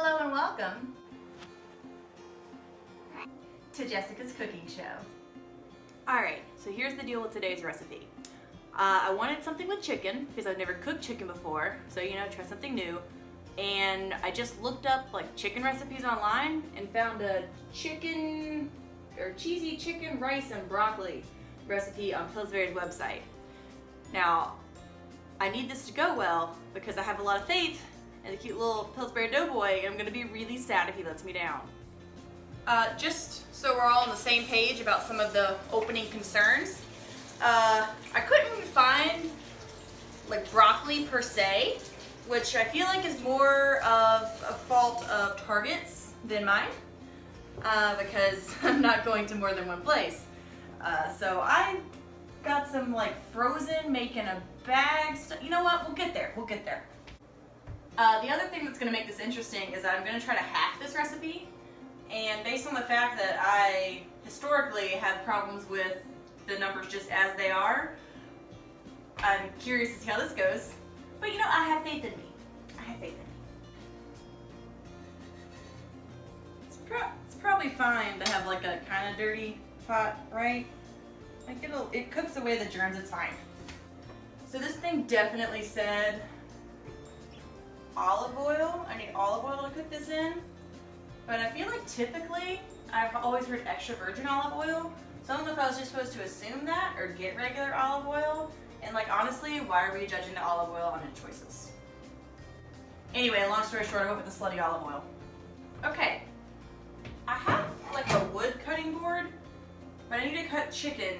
Hello and welcome to Jessica's cooking show. Alright, so here's the deal with today's recipe. I wanted something with chicken because I've never cooked chicken before, so try something new. And I just looked up chicken recipes online and found a cheesy chicken, rice, and broccoli recipe on Pillsbury's website. Now, I need this to go well because I have a lot of faith in the cute little Pillsbury doughboy, and I'm gonna be really sad if he lets me down. Just so we're all on the same page about some of the opening concerns, I couldn't find broccoli per se, which I feel like is more of a fault of Target's than mine, because I'm not going to more than one place. So I got some frozen, making a bag stuff. You know what? We'll get there. The other thing that's going to make this interesting is that I'm going to try to hack this recipe, and based on the fact that I historically have problems with the numbers just as they are, I'm curious to see how this goes. But I have faith in me. It's probably fine to have a kind of dirty pot, right? It cooks away the germs, it's fine. So this thing definitely said olive oil. I need olive oil to cook this in. But I feel like typically I've always heard extra virgin olive oil. So I don't know if I was just supposed to assume that or get regular olive oil. And honestly, why are we judging the olive oil on its choices? Anyway, long story short, I went with the slutty olive oil. Okay, I have a wood cutting board, but I need to cut chicken.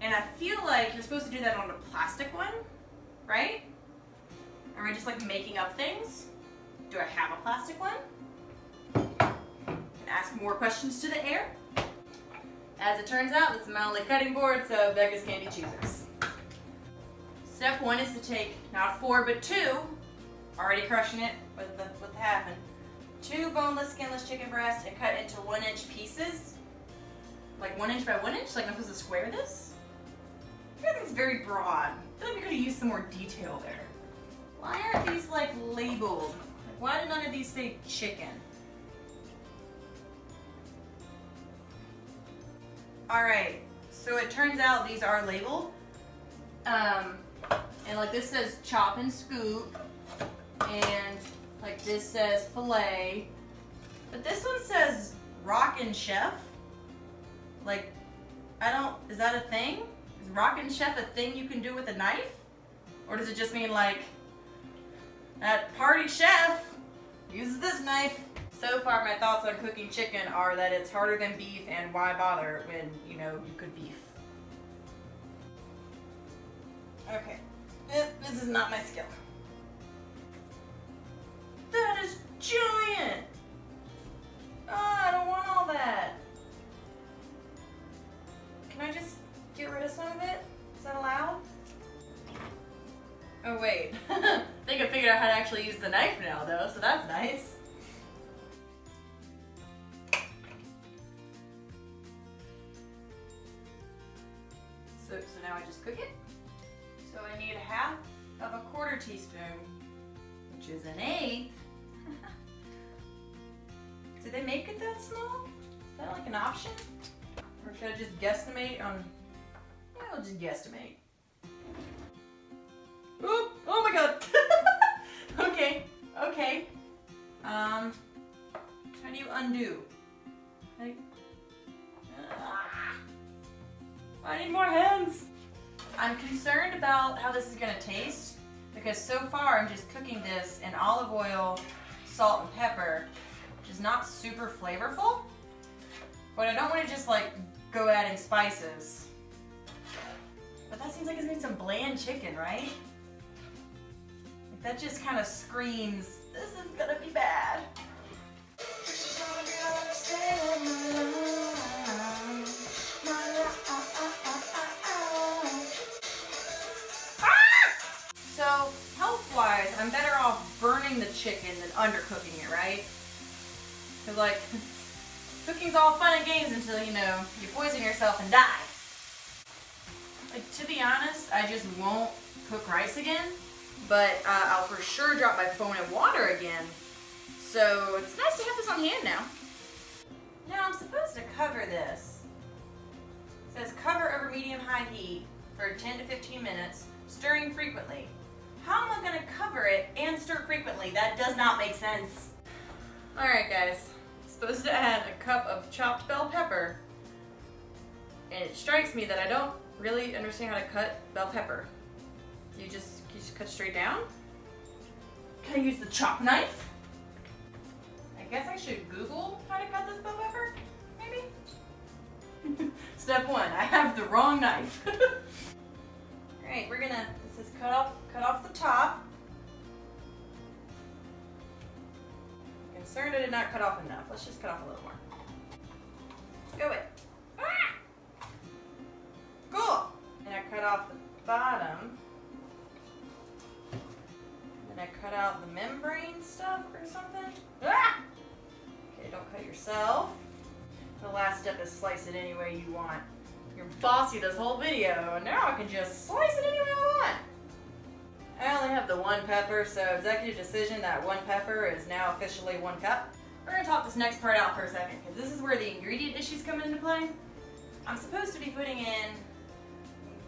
And I feel like you're supposed to do that on a plastic one, right? Am I just making up things? Do I have a plastic one? Can ask more questions to the air. As it turns out, it's my only cutting board, so beggars can't be choosers. Step one is to take not 4 but 2, already crushing it with the halving, 2 boneless, skinless chicken breasts and cut into 1-inch pieces. 1 inch by 1 inch? I'm supposed to square this? I feel like it's very broad. I feel like we could have used some more detail there. Why aren't these labeled? Why did none of these say chicken? Alright, so it turns out these are labeled. And this says chop and scoop, and this says fillet, but this one says rockin' chef. Is that a thing? Is rockin' chef a thing you can do with a knife? Or does it just mean that party chef uses this knife? So far my thoughts on cooking chicken are that it's harder than beef, and why bother when you could beef. Okay, this is not my skill. That is giant! Oh, I don't want all that. Can I just get rid of some of it? Is that allowed? Oh wait, I think I figured out how to actually use the knife now though, so that's nice. So now I just cook it. So I need 1/2 1/4 teaspoon, which is an 1/8. Did they make it that small? Is that an option? Or should I just guesstimate on, yeah, I'll just guesstimate. Oop, oh my god. Okay. How do you undo? I need more hands. I'm concerned about how this is gonna taste because so far I'm just cooking this in olive oil, salt, and pepper, which is not super flavorful. But I don't want to just go adding spices. But that seems like it's gonna be some bland chicken, right? That just kind of screams, this is gonna be bad. So, health-wise, I'm better off burning the chicken than undercooking it, right? Because, cooking's all fun and games until, you poison yourself and die. To be honest, I just won't cook rice again, but I'll for sure drop my phone in water again So it's nice to have this on hand now. Now I'm supposed to cover this. It says cover over medium-high heat for 10 to 15 minutes, stirring frequently. How am I going to cover it and stir frequently? That does not make sense. Alright guys, I'm supposed to add a cup of chopped bell pepper. And it strikes me that I don't really understand how to cut bell pepper. You just cut straight down? Can I use the chop knife? I guess I should Google how to cut this bell pepper, maybe? Step 1, I have the wrong knife. Alright, we're gonna, this is cut off the top. I'm concerned I did not cut off enough. Let's just cut off a little more. Go it. Ah! Cool! And I cut off the bottom. And then I cut out the membrane stuff or something. Ah! Okay, don't cut yourself. The last step is slice it any way you want. You're bossy this whole video, and now I can just slice it any way I want. I only have the 1 pepper, so executive decision that 1 pepper is now officially 1 cup. We're gonna talk this next part out for a second, because this is where the ingredient issues come into play. I'm supposed to be putting in,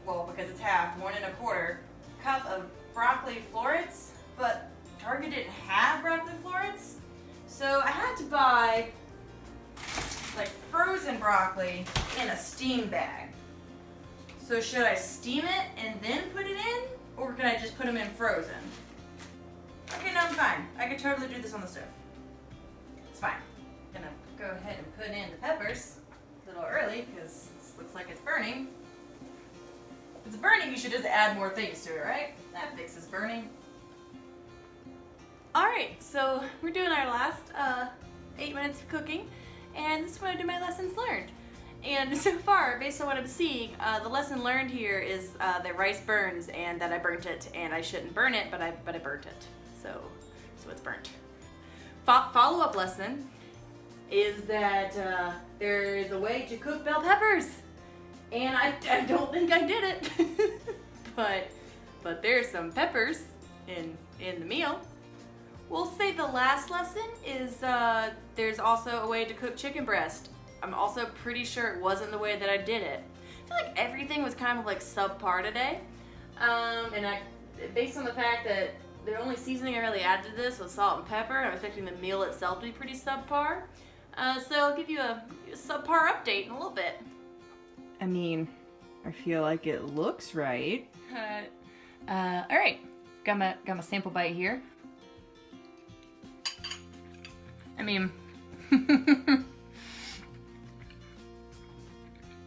well, because it's half, 1 1/4 cup of broccoli florets, but Target didn't have broccoli florets, so I had to buy like frozen broccoli in a steam bag. So should I steam it and then put it in, or can I just put them in frozen? Okay, no, I'm fine. I could totally do this on the stove. It's fine. I'm gonna go ahead and put in the peppers a little early because this looks like it's burning. If it's burning, you should just add more things to it, right? That fixes burning. Alright, so we're doing our last 8 minutes of cooking. And this is when I do my lessons learned. And so far, based on what I'm seeing, the lesson learned here is that rice burns and that I burnt it, and I shouldn't burn it, but I burnt it. So it's burnt. Follow-up lesson is that there is a way to cook bell peppers, and I don't think I did it, but there's some peppers in the meal. We'll say the last lesson is there's also a way to cook chicken breast. I'm also pretty sure it wasn't the way that I did it. I feel like everything was kind of like subpar today. And based on the fact that the only seasoning I really added to this was salt and pepper, I'm expecting the meal itself to be pretty subpar. So I'll give you a subpar update in a little bit. I mean, I feel like it looks right. Alright, got my sample bite here. I mean,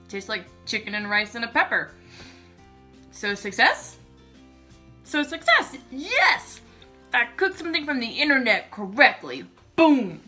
tastes like chicken and rice and a pepper. So success? So success! Yes! I cooked something from the internet correctly. Boom!